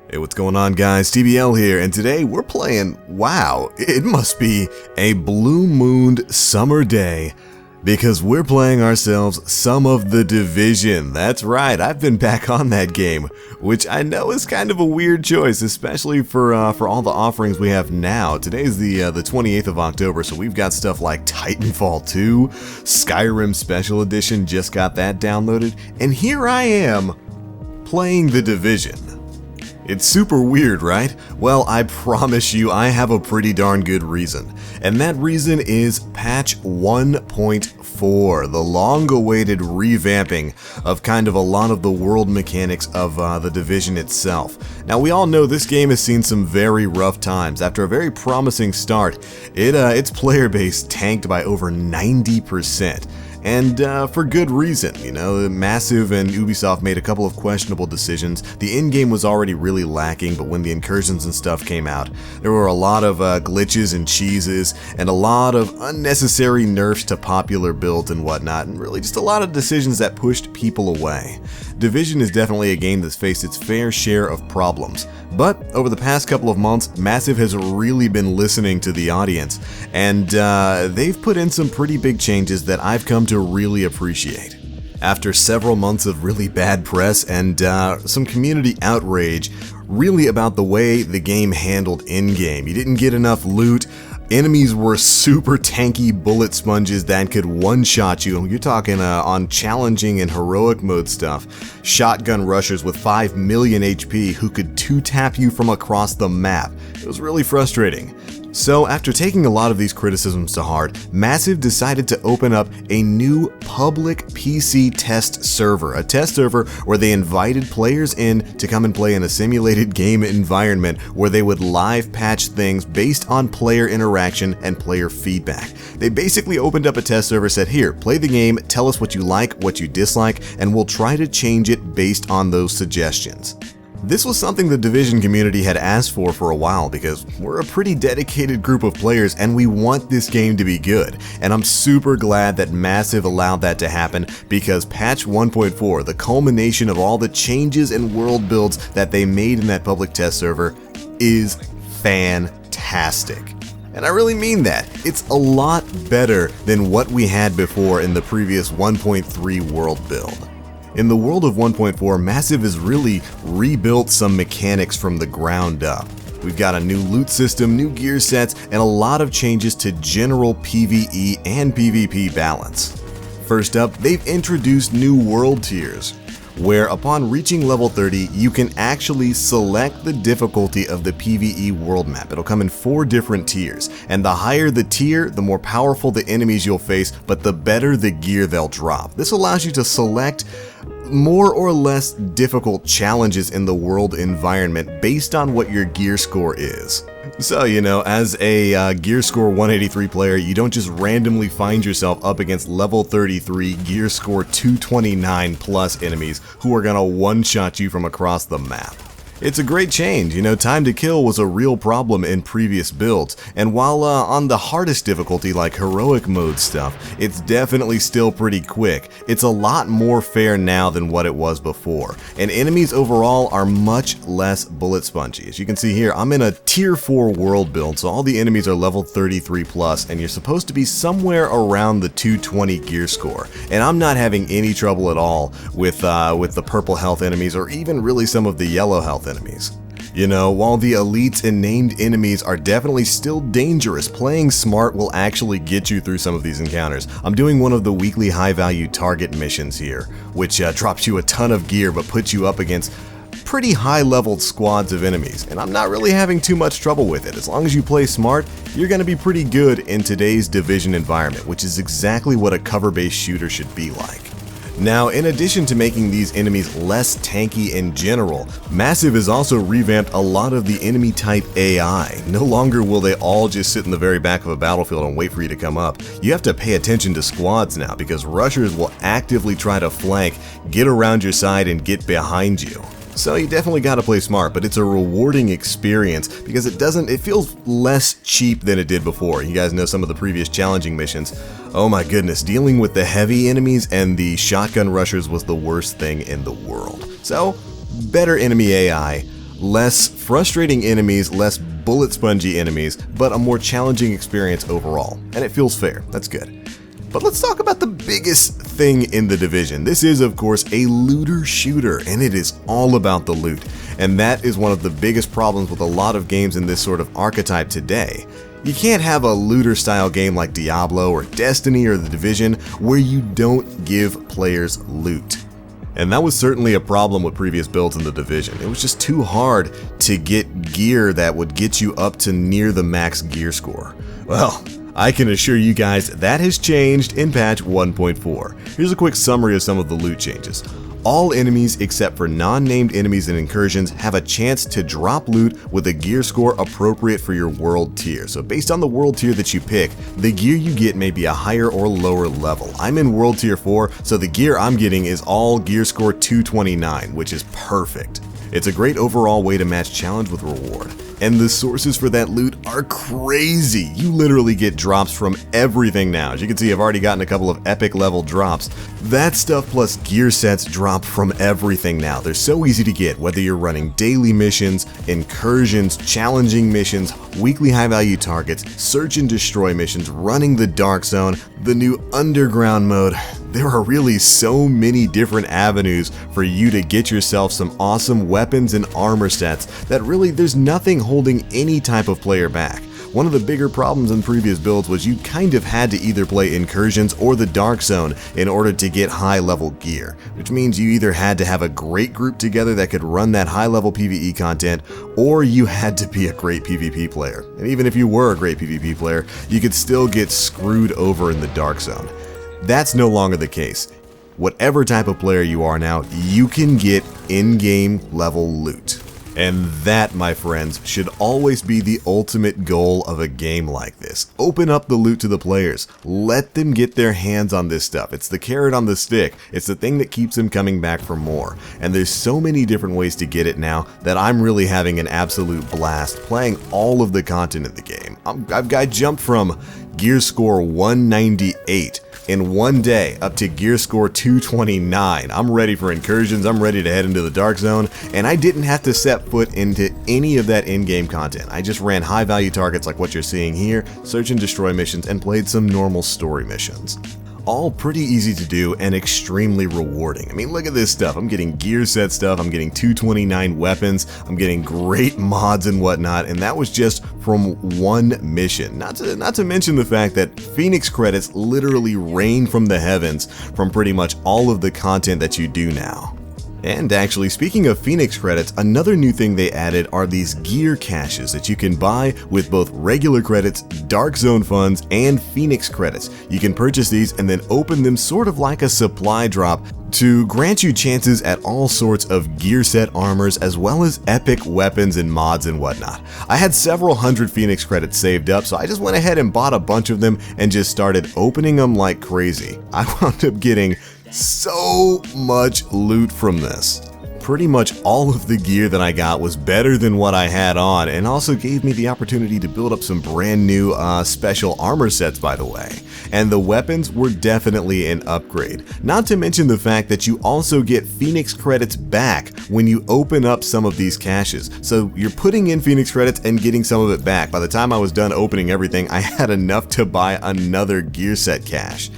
Hey, what's going on, guys? TBL here, and today we're playing, wow, it must be a blue-mooned summer day, because we're playing ourselves some of The Division. That's right, I've been back on that game, which I know is kind of a weird choice, especially for all the offerings we have now. Today's the 28th of October, so we've got stuff like Titanfall 2, Skyrim Special Edition, just got that downloaded, and here I am, playing The Division. It's super weird, right? Well, I promise you I have a pretty darn good reason. And that reason is patch 1.4, the long-awaited revamping of kind of a lot of the world mechanics of The Division itself. Now, we all know this game has seen some very rough times. After a very promising start, its player base tanked by over 90%. And for good reason, you know, Massive and Ubisoft made a couple of questionable decisions. The in-game was already really lacking, but when the incursions and stuff came out, there were a lot of glitches and cheeses, and a lot of unnecessary nerfs to popular builds and whatnot, and really just a lot of decisions that pushed people away. Division is definitely a game that's faced its fair share of problems, but over the past couple of months, Massive has really been listening to the audience, and they've put in some pretty big changes that I've come to really appreciate. After several months of really bad press and some community outrage really about the way the game handled in-game. You didn't get enough loot. Enemies were super tanky bullet sponges that could one-shot you. You're talking on challenging and heroic mode stuff. Shotgun rushers with 5 million HP who could two-tap you from across the map. It was really frustrating. So after taking a lot of these criticisms to heart, Massive decided to open up a new public PC test server. A test server where they invited players in to come and play in a simulated game environment where they would live patch things based on player interaction and player feedback. They basically opened up a test server, said, here, play the game, tell us what you like, what you dislike, and we'll try to change it based on those suggestions. This was something the Division community had asked for a while because we're a pretty dedicated group of players and we want this game to be good. And I'm super glad that Massive allowed that to happen because patch 1.4, the culmination of all the changes and world builds that they made in that public test server, is fantastic. And I really mean that. It's a lot better than what we had before in the previous 1.3 world build. In the world of 1.4, Massive has really rebuilt some mechanics from the ground up. We've got a new loot system, new gear sets, and a lot of changes to general PvE and PvP balance. First up, they've introduced new world tiers, where upon reaching level 30, you can actually select the difficulty of the PvE world map. It'll come in 4 different tiers, and the higher the tier, the more powerful the enemies you'll face, but the better the gear they'll drop. This allows you to select more or less difficult challenges in the world environment based on what your gear score is. So, you know, as a gear score 183 player, you don't just randomly find yourself up against level 33 gear score 229 plus enemies who are gonna one-shot you from across the map. It's a great change. You know, time to kill was a real problem in previous builds, and while on the hardest difficulty like heroic mode stuff, it's definitely still pretty quick. It's a lot more fair now than what it was before, and enemies overall are much less bullet spongy. As you can see here, I'm in a tier 4 world build, so all the enemies are level 33 plus, and you're supposed to be somewhere around the 220 gear score, and I'm not having any trouble at all with the purple health enemies or even really some of the yellow health enemies. You know, while the elites and named enemies are definitely still dangerous, playing smart will actually get you through some of these encounters. I'm doing one of the weekly high-value target missions here, which drops you a ton of gear but puts you up against pretty high-leveled squads of enemies, and I'm not really having too much trouble with it. As long as you play smart, you're going to be pretty good in today's Division environment, which is exactly what a cover-based shooter should be like. Now, in addition to making these enemies less tanky in general, Massive has also revamped a lot of the enemy type AI. No longer will they all just sit in the very back of a battlefield and wait for you to come up. You have to pay attention to squads now because rushers will actively try to flank, get around your side, and get behind you. So you definitely gotta play smart, but it's a rewarding experience because it feels less cheap than it did before. You guys know some of the previous challenging missions. Oh my goodness, dealing with the heavy enemies and the shotgun rushers was the worst thing in the world. So, better enemy AI, Less frustrating enemies, less bullet spongy enemies, but a more challenging experience overall. And it feels fair. That's good. But let's talk about the biggest thing in The Division. This is, of course, a looter shooter, and it is all about the loot. And that is one of the biggest problems with a lot of games in this sort of archetype today. You can't have a looter-style game like Diablo or Destiny or The Division where you don't give players loot. And that was certainly a problem with previous builds in The Division. It was just too hard to get gear that would get you up to near the max gear score. Well, I can assure you guys that has changed in patch 1.4. Here's a quick summary of some of the loot changes. All enemies except for non-named enemies and incursions have a chance to drop loot with a gear score appropriate for your world tier. So based on the world tier that you pick, the gear you get may be a higher or lower level. I'm in world tier 4, so the gear I'm getting is all gear score 229, which is perfect. It's a great overall way to match challenge with reward. And the sources for that loot are crazy. You literally get drops from everything now. As you can see, I've already gotten a couple of epic level drops. That stuff plus gear sets drop from everything now. They're so easy to get, whether you're running daily missions, incursions, challenging missions, weekly high value targets, search and destroy missions, running the dark zone, the new underground mode. There are really so many different avenues for you to get yourself some awesome weapons and armor sets that really there's nothing holding any type of player back. One of the bigger problems in previous builds was you kind of had to either play incursions or the dark zone in order to get high level gear, which means you either had to have a great group together that could run that high level PvE content, or you had to be a great PvP player. And even if you were a great PvP player, you could still get screwed over in the dark zone. That's no longer the case. Whatever type of player you are now, you can get in-game level loot. And that, my friends, should always be the ultimate goal of a game like this. Open up the loot to the players. Let them get their hands on this stuff. It's the carrot on the stick. It's the thing that keeps them coming back for more. And there's so many different ways to get it now that I'm really having an absolute blast playing all of the content in the game. I jumped from gear score 198 in one day up to gear score 229. I'm ready for incursions, I'm ready to head into the dark zone, and I didn't have to set foot into any of that in-game content. I just ran high value targets like what you're seeing here, search and destroy missions, and played some normal story missions. All pretty easy to do and extremely rewarding. I mean, look at this stuff. I'm getting gear set stuff, I'm getting 229 weapons, I'm getting great mods and whatnot, and that was just from one mission. Not to mention the fact that Phoenix credits literally rain from the heavens from pretty much all of the content that you do now. And actually, speaking of Phoenix credits, another new thing they added are these gear caches that you can buy with both regular credits, Dark Zone funds, and Phoenix credits. You can purchase these and then open them sort of like a supply drop to grant you chances at all sorts of gear set armors as well as epic weapons and mods and whatnot. I had several hundred Phoenix credits saved up, so I just went ahead and bought a bunch of them and just started opening them like crazy. I wound up getting so much loot from this. Pretty much all of the gear that I got was better than what I had on, and also gave me the opportunity to build up some brand new special armor sets, by the way. And the weapons were definitely an upgrade. Not to mention the fact that you also get Phoenix credits back when you open up some of these caches. So you're putting in Phoenix credits and getting some of it back. By the time I was done opening everything, I had enough to buy another gear set cache.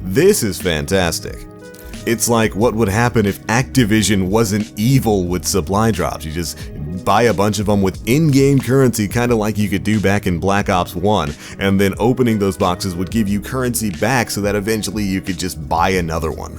This is fantastic. It's like what would happen if Activision wasn't evil with supply drops. You just buy a bunch of them with in-game currency, kind of like you could do back in Black Ops 1, and then opening those boxes would give you currency back so that eventually you could just buy another one.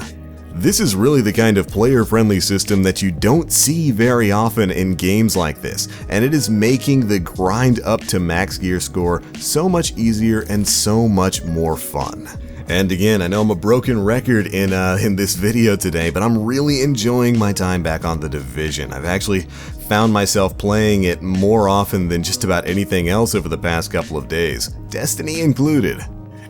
This is really the kind of player-friendly system that you don't see very often in games like this, and it is making the grind up to max gear score so much easier and so much more fun. And again, I know I'm a broken record in this video today, but I'm really enjoying my time back on The Division. I've actually found myself playing it more often than just about anything else over the past couple of days, Destiny included.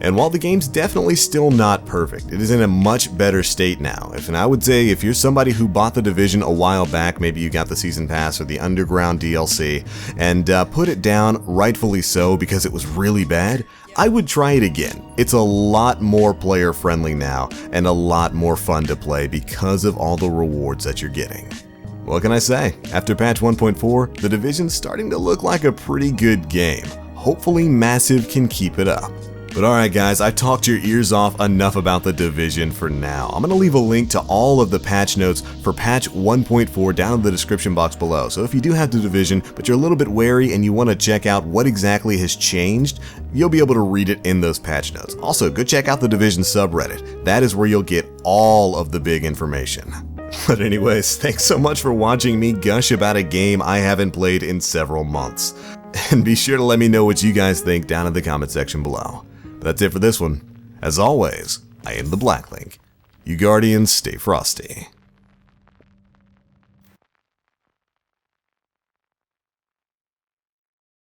And while the game's definitely still not perfect, it is in a much better state now. And I would say if you're somebody who bought The Division a while back, maybe you got the Season Pass or the Underground DLC, and put it down, rightfully so, because it was really bad, I would try it again. It's a lot more player friendly now and a lot more fun to play because of all the rewards that you're getting. What can I say? After patch 1.4, The Division's starting to look like a pretty good game. Hopefully Massive can keep it up. But alright guys, I've talked your ears off enough about The Division for now. I'm going to leave a link to all of the patch notes for patch 1.4 down in the description box below. So if you do have The Division, but you're a little bit wary and you want to check out what exactly has changed, you'll be able to read it in those patch notes. Also, go check out the Division subreddit. That is where you'll get all of the big information. But anyways, thanks so much for watching me gush about a game I haven't played in several months. And be sure to let me know what you guys think down in the comment section below. But that's it for this one. As always, I am TheBlackLink. You Guardians stay frosty.